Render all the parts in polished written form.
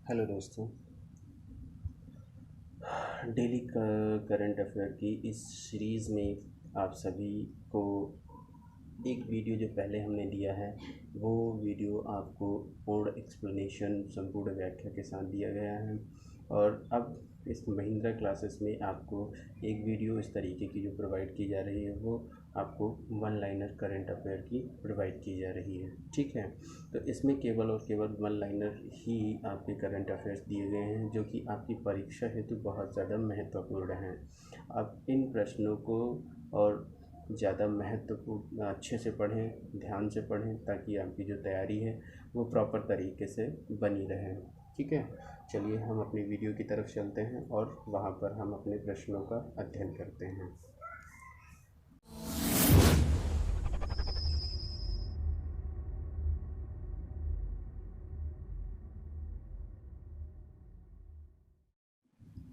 Hello दोस्तों। Daily current affair की इस सीरीज़ में आप सभी को एक वीडियो जो पहले हमने दिया है वो वीडियो आपको पूर्ण एक्सप्लेनेशन संपूर्ण व्याख्या के साथ दिया गया है। और अब इस महिंद्रा क्लासेस में आपको एक वीडियो इस तरीके की जो प्रोवाइड की जा रही है वो आपको वन लाइनर करंट अफेयर की प्रोवाइड की जा रही है। ठीक है, तो इसमें केवल और केवल वन लाइनर ही आपके करंट अफेयर्स दिए गए हैं जो कि आपकी परीक्षा हेतु बहुत ज़्यादा महत्वपूर्ण हैं। आप इन प्रश्नों को और ज़्यादा महत्वपूर्ण अच्छे से पढ़ें, ध्यान से पढ़ें ताकि आपकी जो तैयारी है वो प्रॉपर तरीके से बनी रहे। ठीक है, चलिए हम अपनी वीडियो की तरफ चलते हैं और वहाँ पर हम अपने प्रश्नों का अध्ययन करते हैं।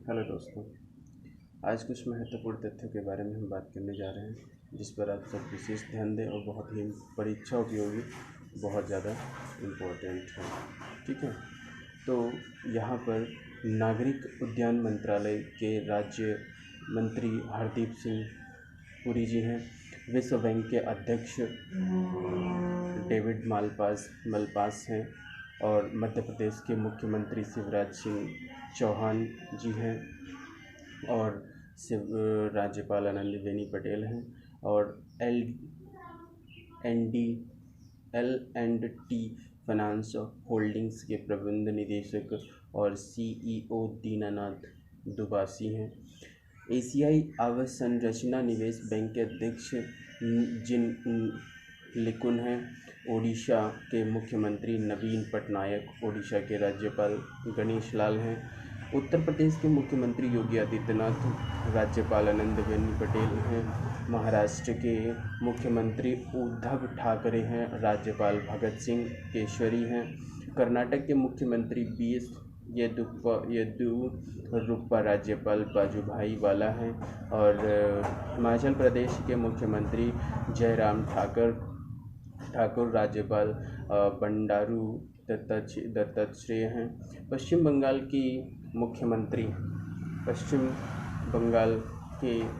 हेलो दोस्तों, आज कुछ महत्वपूर्ण तथ्यों के बारे में हम बात करने जा रहे हैं जिस पर आप सब विशेष ध्यान दें और बहुत ही परीक्षा उपयोगी, बहुत ज़्यादा इम्पोर्टेंट है। ठीक है, तो यहाँ पर नागरिक उद्यान मंत्रालय के राज्य मंत्री हरदीप सिंह पुरी जी हैं। विश्व बैंक के अध्यक्ष डेविड मलपास हैं और मध्य प्रदेश के मुख्यमंत्री शिवराज सिंह चौहान जी हैं और राज्यपाल आनंदीबेन पटेल हैं और L N D L and T finance holdings के प्रबंध निदेशक और सीईओ दीनानाथ दुबासी हैं। एशियाई अवसंरचना निवेश बैंक के अध्यक्ष जिन लिकुन हैं। ओडिशा के मुख्यमंत्री नवीन पटनायक, ओडिशा के राज्यपाल गणेश लाल हैं। उत्तर प्रदेश के मुख्यमंत्री योगी आदित्यनाथ, राज्यपाल आनंदीबेन पटेल हैं। महाराष्ट्र के मुख्यमंत्री उद्धव ठाकरे हैं, राज्यपाल भगत सिंह केशरी हैं। कर्नाटक के मुख्यमंत्री बीएस येदियुरप्पा, राज्यपाल वाजुभाई वाला हैं और हिमाचल प्रदेश के मुख्यमंत्री जयराम ठाकुर, राज्यपाल बंडारू दत्तात्रेय हैं। पश्चिम बंगाल के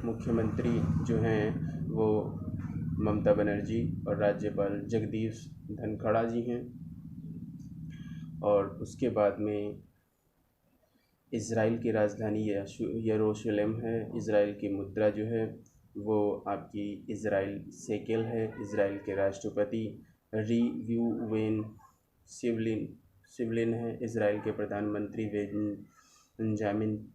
मुख्यमंत्री जो हैं वो ममता बनर्जी और राज्यपाल जगदीश धनखड़ जी हैं। और उसके बाद में इज़राइल की राजधानी यरूशलेम है। इज़राइल की मुद्रा जो है वो आपकी इज़राइल शेकेल है। इज़राइल के राष्ट्रपति रियूवेन रिवलिन है। इज़राइल के प्रधानमंत्री बेंजामिन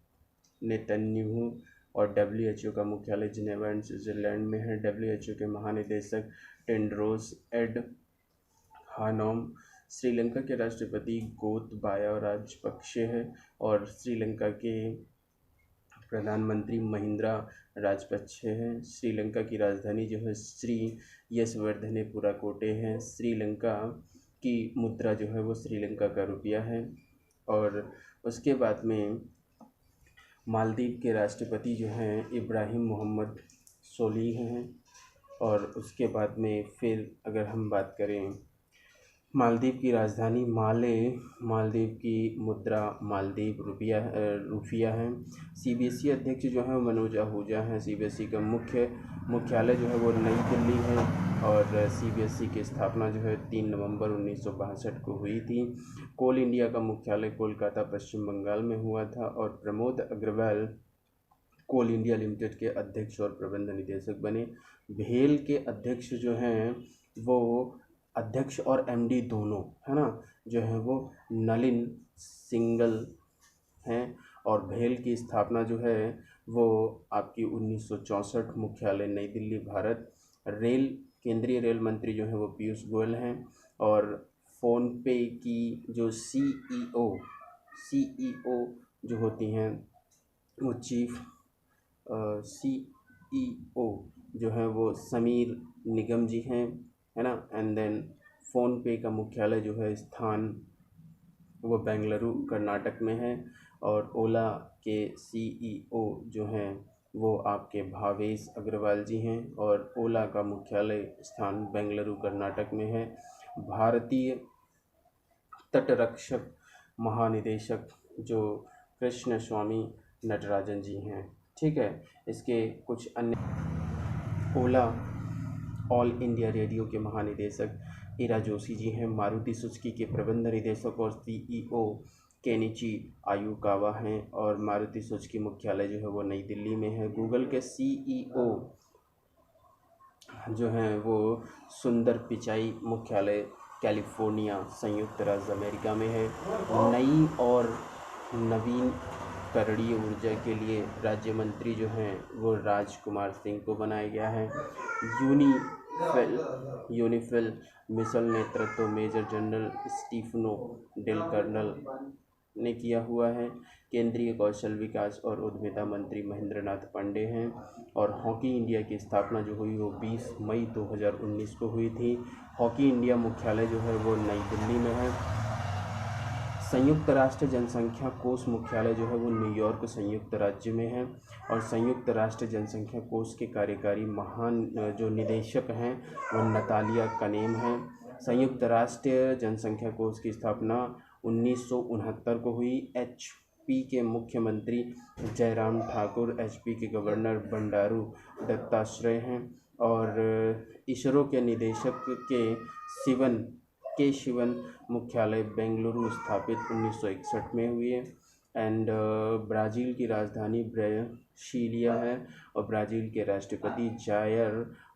नेतन्याहू और WHO का मुख्यालय जिनेवा स्विट्ज़रलैंड में है। WHO के महानिदेशक टेड्रोस एडहानोम श्रीलंका के राष्ट्रपति गोतबाया राजपक्षे है और श्रीलंका के प्रधानमंत्री महिंद्रा राजपक्षे हैं। श्रीलंका की राजधानी जो है श्री यशवर्धनेपुरा कोटे है। श्रीलंका की मुद्रा जो है वो श्रीलंका का रुपया है। और उसके बाद में मालदीव के राष्ट्रपति जो हैं इब्राहिम मोहम्मद सोलिह हैं। और उसके बाद में फिर अगर हम बात करें मालदीव की राजधानी माले, मालदीव की मुद्रा मालदीव रुपया है। CBSE अध्यक्ष जो है मनोज आहूजा हैं। CBSE का मुख्यालय जो है वो नई दिल्ली है और CBSE की स्थापना जो है 3 नवंबर 1962 को हुई थी। कोल इंडिया का मुख्यालय कोलकाता पश्चिम बंगाल में हुआ था और प्रमोद अग्रवाल कोल इंडिया लिमिटेड के अध्यक्ष और प्रबंध निदेशक बने। भेल के अध्यक्ष जो हैं वो अध्यक्ष और MD दोनों है ना जो है वो नलिन सिंगल हैं। और भेल की स्थापना जो है वो आपकी 1964, मुख्यालय नई दिल्ली भारत। केंद्रीय रेल मंत्री जो है वो पीयूष गोयल हैं और फ़ोन पे की जो CEO जो होती हैं वो चीफ CEO जो है वो समीर निगम जी हैं, है ना। एंड देन फ़ोन पे का मुख्यालय जो है स्थान वो बेंगलुरु कर्नाटक में है। और ओला के CEO जो हैं वो आपके भावेश अग्रवाल जी हैं और ओला का मुख्यालय स्थान बेंगलुरु कर्नाटक में है। भारतीय तटरक्षक महानिदेशक जो कृष्ण स्वामी नटराजन जी हैं। ठीक है, इसके कुछ अन्य ओला ऑल इंडिया रेडियो के महानिदेशक ईरा जोशी जी हैं। मारुति सुजुकी के प्रबंध निदेशक और सीईओ केनिची आयुकावा हैं और मारुति सुजुकी मुख्यालय जो है वो नई दिल्ली में है। गूगल के सीईओ जो हैं वो सुंदर पिचाई मुख्यालय कैलिफोर्निया संयुक्त राज्य अमेरिका में है। नई और नवीकरणीय ऊर्जा के लिए राज्य मंत्री जो हैं वो राजकुमार सिंह को बनाया गया है। यूनिफिल मिसल नेतृत्व major general Stefano Del colonel ने किया हुआ है। केंद्रीय कौशल विकास और उद्यमिता मंत्री महेंद्र नाथ पांडे हैं। और हॉकी इंडिया की स्थापना जो हुई वो 20 मई 2019 को हुई थी। हॉकी इंडिया मुख्यालय जो है वो नई दिल्ली में है। संयुक्त राष्ट्र जनसंख्या कोष मुख्यालय जो है वो न्यूयॉर्क संयुक्त राज्य में है। और संयुक्त राष्ट्र जनसंख्या कोष के कार्यकारी महान जो निदेशक हैं वो नतालिया कनेम हैं। संयुक्त राष्ट्र जनसंख्या कोष की स्थापना 1969 को हुई। एचपी के मुख्यमंत्री जयराम ठाकुर, एचपी के गवर्नर बंडारू दत्तात्रेय हैं। और इसरो के निदेशक के शिवन मुख्यालय बेंगलुरु स्थापित 1961 में हुई है। एंड ब्राज़ील की राजधानी ब्रासिलिया है और ब्राज़ील के राष्ट्रपति जायर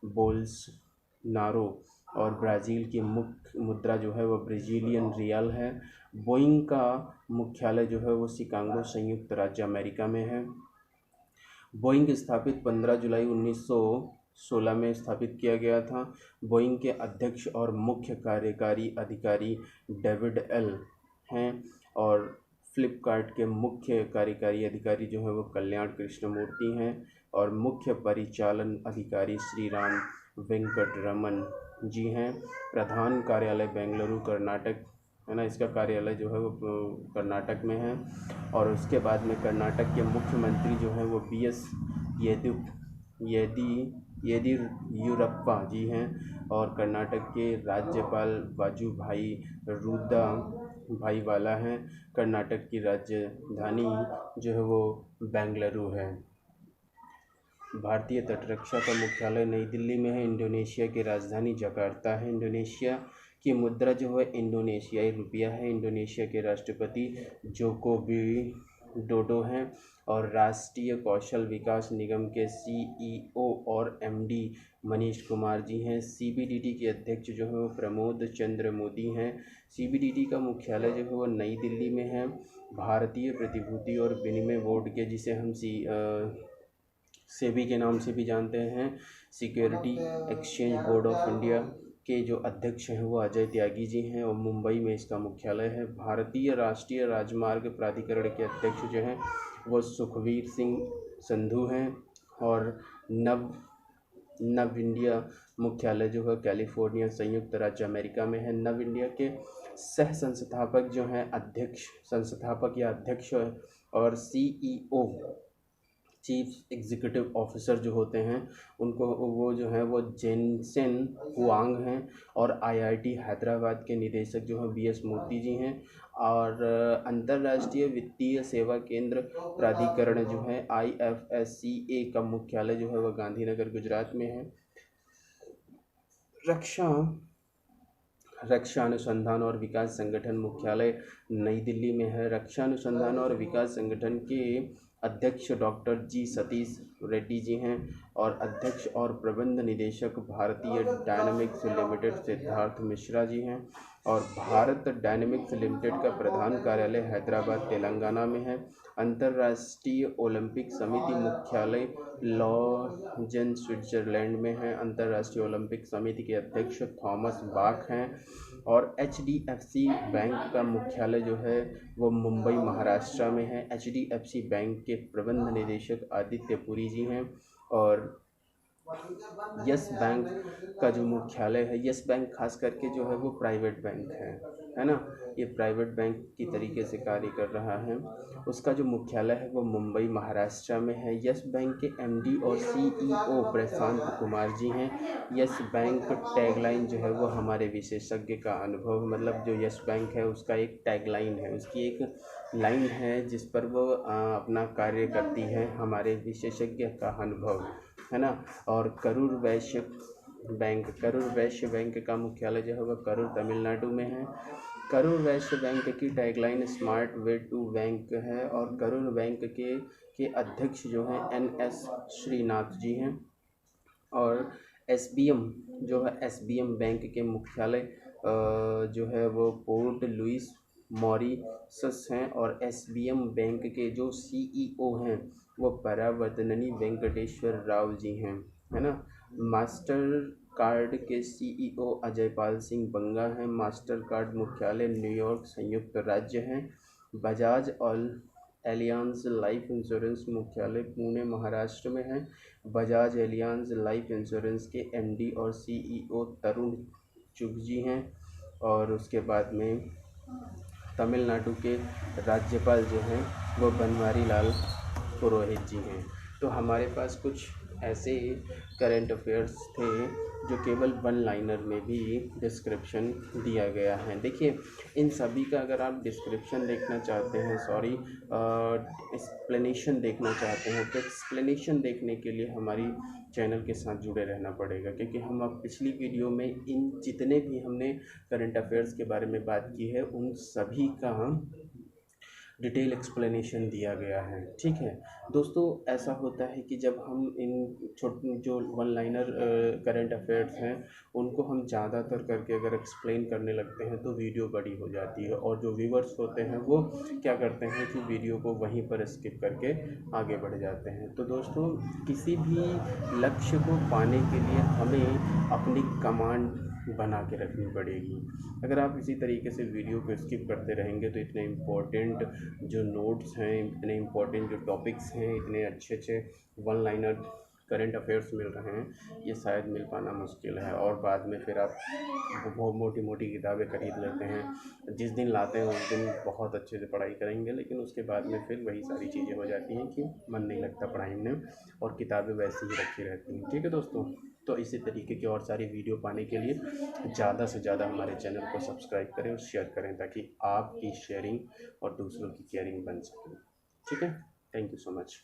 बोल्सनारो और ब्राज़ील की मुख्य मुद्रा जो है वो ब्राज़ीलियन रियल है। बोइंग का मुख्यालय जो है वो शिकागो संयुक्त राज्य अमेरिका में है। बोइंग स्थापित 15 जुलाई 1916 में स्थापित किया गया था। बोइंग के अध्यक्ष और मुख्य कार्यकारी अधिकारी डेविड एल हैं और फ्लिपकार्ट के मुख्य कार्यकारी अधिकारी जो है वो कल्याण कृष्णमूर्ति हैं और मुख्य परिचालन अधिकारी श्रीराम वेंकटरमन जी हैं। प्रधान कार्यालय बेंगलुरु कर्नाटक है ना, इसका कार्यालय जो है वो कर्नाटक में है। और उसके बाद में कर्नाटक के मुख्यमंत्री जो हैं वो BS येदियुरप्पा जी हैं और कर्नाटक के राज्यपाल वाजुभाई रुदा भाई वाला हैं। कर्नाटक की राजधानी जो है वो बेंगलुरु है। भारतीय तटरक्षा का मुख्यालय नई दिल्ली में है। इंडोनेशिया की राजधानी जकार्ता है। इंडोनेशिया की मुद्रा जो है इंडोनेशियाई रुपया है। इंडोनेशिया के राष्ट्रपति जोको विडोडो हैं और राष्ट्रीय कौशल विकास निगम के CEO और MD मनीष कुमार जी हैं। CBDT के अध्यक्ष जो है वो प्रमोद चंद्र मोदी हैं। CBDT का मुख्यालय जो है वो नई दिल्ली में है। भारतीय प्रतिभूति और विनिमय बोर्ड के, जिसे हम सेबी के नाम से भी जानते हैं, security exchange board of India के जो अध्यक्ष हैं वो अजय त्यागी जी हैं और मुंबई में इसका मुख्यालय है। भारतीय राष्ट्रीय राजमार्ग प्राधिकरण के अध्यक्ष जो हैं वो सुखवीर सिंह संधू हैं और नव इंडिया मुख्यालय जो है कैलिफोर्निया संयुक्त राज्य अमेरिका में है। नव इंडिया के सह संस्थापक जो हैं संस्थापक या अध्यक्ष और CEO चीफ एग्जीक्यूटिव ऑफिसर जो होते हैं उनको वो जो है वो जेनसेन हुआंग हैं और IIT हैदराबाद के निदेशक जो हैं BS मूर्ति जी हैं। और अंतर्राष्ट्रीय वित्तीय सेवा केंद्र प्राधिकरण जो है IFSCA का मुख्यालय जो है वह गांधीनगर गुजरात में है। रक्षा अनुसंधान और विकास संगठन मुख्यालय नई दिल्ली में है। रक्षा अनुसंधान और विकास संगठन के अध्यक्ष डॉक्टर G सतीश रेड्डी जी हैं और अध्यक्ष और प्रबंध निदेशक भारतीय डायनामिक्स लिमिटेड सिद्धार्थ मिश्रा जी हैं। और भारत डायनामिक्स लिमिटेड का प्रधान कार्यालय हैदराबाद तेलंगाना में है। अंतर्राष्ट्रीय ओलंपिक समिति मुख्यालय लॉजेन स्विट्जरलैंड में है। अंतर्राष्ट्रीय ओलंपिक समिति के अध्यक्ष थॉमस बाक हैं। और HDFC बैंक का मुख्यालय जो है वो मुंबई महाराष्ट्र में है। HDFC बैंक के प्रबंध निदेशक आदित्य पुरी जी हैं। और यस बैंक का जो मुख्यालय है, यस बैंक खास करके जो है वो प्राइवेट बैंक है। है ना, ये प्राइवेट बैंक की तरीके से कार्य कर रहा है। उसका जो मुख्यालय है वो मुंबई महाराष्ट्र में है। यस बैंक के एमडी और सीईओ प्रशांत कुमार जी हैं। यस बैंक टैगलाइन जो है वो हमारे विशेषज्ञ का अनुभव, मतलब जो यस बैंक है उसका एक टैगलाइन है, उसकी एक लाइन है जिस पर वो अपना कार्य करती है, हमारे विशेषज्ञ का अनुभव, है ना। और करूर वैश्य बैंक का मुख्यालय जो है वह करूर तमिलनाडु में है। करूर वैश्य बैंक की tagline smart way to bank है। और करूर बैंक के अध्यक्ष जो हैं NS श्रीनाथ जी हैं। और SBM जो है, SBM बैंक के मुख्यालय जो है वो पोर्ट लुइस मॉरिशस हैं। और SBM बैंक के जो CEO हैं वो परावर्तननी वेंकटेश्वर राव जी हैं, है ना। मास्टर कार्ड के CEO अजय पाल सिंह बंगा हैं। मास्टर कार्ड मुख्यालय न्यूयॉर्क संयुक्त राज्य हैं। बजाज और एलियांज लाइफ इंश्योरेंस मुख्यालय पुणे महाराष्ट्र में है। बजाज एलियांज लाइफ इंश्योरेंस के MD और CEO तरुण चुग जी हैं। और उसके बाद में तमिलनाडु के राज्यपाल जो हैं वो बनवारी लाल पुरोहित जी हैं। तो हमारे पास कुछ ऐसे करंट अफेयर्स थे जो केवल वन लाइनर में भी डिस्क्रिप्शन दिया गया है। देखिए, इन सभी का अगर आप डिस्क्रिप्शन देखना चाहते हैं, एक्सप्लेनेशन देखना चाहते हैं, तो एक्सप्लेनेशन देखने के लिए हमारी चैनल के साथ जुड़े रहना पड़ेगा, क्योंकि हम अब पिछली वीडियो में इन जितने भी हमने करंट अफेयर्स के बारे में बात की है उन सभी का डिटेल एक्सप्लेनेशन दिया गया है। ठीक है दोस्तों, ऐसा होता है कि जब हम इन छोटे जो वन लाइनर करंट अफेयर्स हैं उनको हम ज़्यादातर करके अगर एक्सप्लेन करने लगते हैं तो वीडियो बड़ी हो जाती है, और जो व्यूवर्स होते हैं वो क्या करते हैं कि वीडियो को वहीं पर स्किप करके आगे बढ़ जाते हैं। तो दोस्तों, किसी भी लक्ष्य को पाने के लिए हमें अपनी कमांड बना के रखनी पड़ेगी। अगर आप इसी तरीके से वीडियो को स्किप करते रहेंगे तो इतने इम्पोर्टेंट जो नोट्स हैं, इतने इम्पोर्टेंट जो टॉपिक्स हैं, इतने अच्छे अच्छे वन लाइनर करंट अफेयर्स मिल रहे हैं, ये शायद मिल पाना मुश्किल है। और बाद में फिर आप बहुत मोटी मोटी किताबें खरीद लेते हैं, जिस दिन लाते हैं उस दिन बहुत अच्छे से पढ़ाई करेंगे, लेकिन उसके बाद में फिर वही सारी चीज़ें हो जाती हैं कि मन नहीं लगता पढ़ाई में और किताबें वैसी ही रखी रहती हैं। ठीक है दोस्तों, तो इसी तरीके की और सारी वीडियो पाने के लिए ज़्यादा से ज़्यादा हमारे चैनल को सब्सक्राइब करें और शेयर करें, ताकि आपकी शेयरिंग और दूसरों की केयरिंग बन सके। ठीक है, थैंक यू सो मच।